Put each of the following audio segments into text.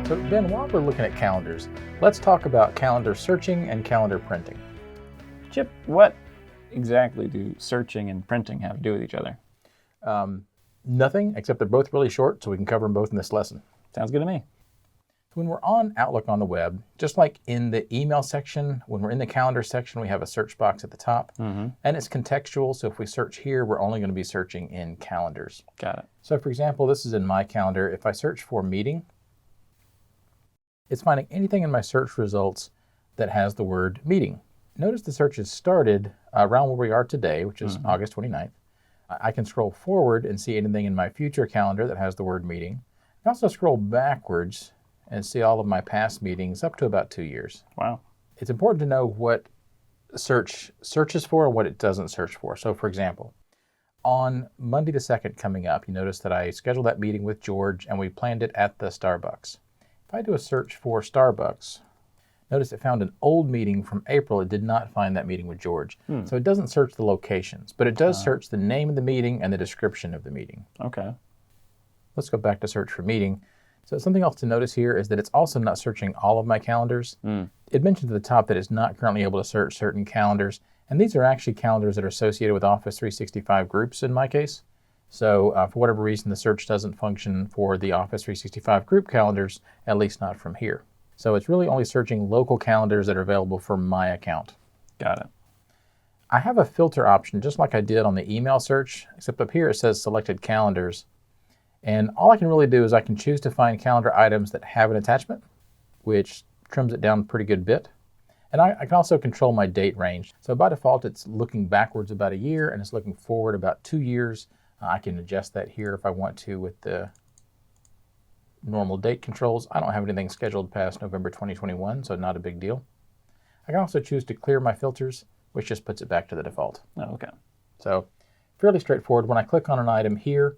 So Ben, while we're looking at calendars, let's talk about calendar searching and calendar printing. Chip, what exactly do searching and printing have to do with each other? Nothing, except they're both really short, so we can cover them both in this lesson. Sounds good to me. When we're on Outlook on the web, just like in the email section, when we're in the calendar section, we have a search box at the top, and it's contextual. So if we search here, we're only going to be searching in calendars. Got it. So for example, this is in my calendar. If I search for meeting, it's finding anything in my search results that has the word meeting. Notice the search is started around where we are today, which is August 29th. I can scroll forward and see anything in my future calendar that has the word meeting. I can also scroll backwards and see all of my past meetings up to about 2 years. Wow. It's important to know what search searches for and what it doesn't search for. So for example, on Monday the 2nd coming up, you notice that I scheduled that meeting with George and we planned it at the Starbucks. If I do a search for Starbucks, notice it found an old meeting from April. It did not find that meeting with George. So it doesn't search the locations, but it does search the name of the meeting and the description of the meeting. Okay. Let's go back to search for meeting. So something else to notice here is that it's also not searching all of my calendars. It mentioned at the top that it's not currently able to search certain calendars, and these are actually calendars that are associated with Office 365 groups in my case. So for whatever reason, the search doesn't function for the Office 365 group calendars, at least not from here. So it's really only searching local calendars that are available for my account. Got it. I have a filter option just like I did on the email search, except up here it says selected calendars. And all I can really do is I can choose to find calendar items that have an attachment, which trims it down a pretty good bit. And I can also control my date range. So by default, it's looking backwards about a year and it's looking forward about 2 years. I can adjust that here if I want to with the normal date controls. I don't have anything scheduled past November 2021, so not a big deal. I can also choose to clear my filters, which just puts it back to the default. Oh, okay. So fairly straightforward. When I click on an item here,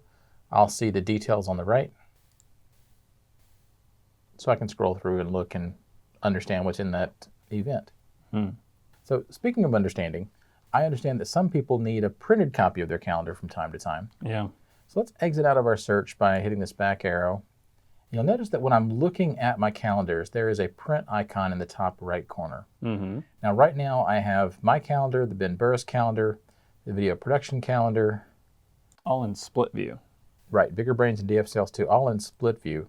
I'll see the details on the right. So I can scroll through and look and understand what's in that event. So speaking of understanding, I understand that some people need a printed copy of their calendar from time to time. Yeah. So let's exit out of our search by hitting this back arrow. You'll notice that when I'm looking at my calendars, there is a print icon in the top right corner. Now right now I have my calendar, the Ben Burris calendar, the video production calendar. All in split view. Right, Bigger Brains and DF Sales 2, all in split view.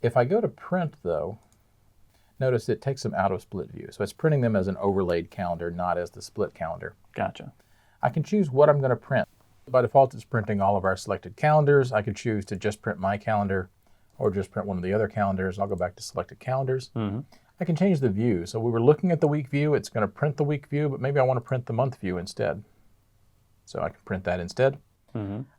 If I go to print though, notice it takes them out of split view. So it's printing them as an overlaid calendar, not as the split calendar. Gotcha. I can choose what I'm going to print. By default, it's printing all of our selected calendars. I could choose to just print my calendar or just print one of the other calendars. I'll go back to selected calendars. I can change the view. So we were looking at the week view. It's going to print the week view, but maybe I want to print the month view instead. So I can print that instead.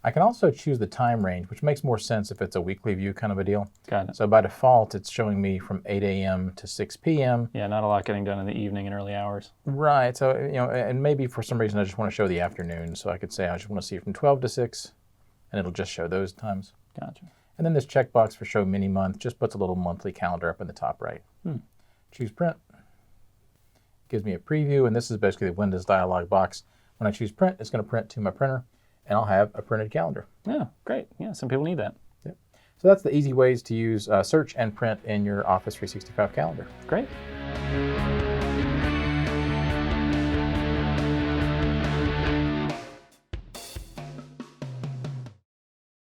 I can also choose the time range, which makes more sense if it's a weekly view kind of a deal. Got it. So by default, it's showing me from 8 a.m. to 6 p.m. Yeah, not a lot getting done in the evening and early hours. Right. So, and maybe for some reason I just want to show the afternoon. So I could say I just want to see from 12 to 6, and it'll just show those times. Gotcha. And then this checkbox for show mini month just puts a little monthly calendar up in the top right. Choose print. Gives me a preview, and this is basically the Windows dialog box. When I choose print, it's going to print to my printer, and I'll have a printed calendar. Yeah, great. Yeah, some people need that. Yep. So that's the easy ways to use search and print in your Office 365 calendar. Great.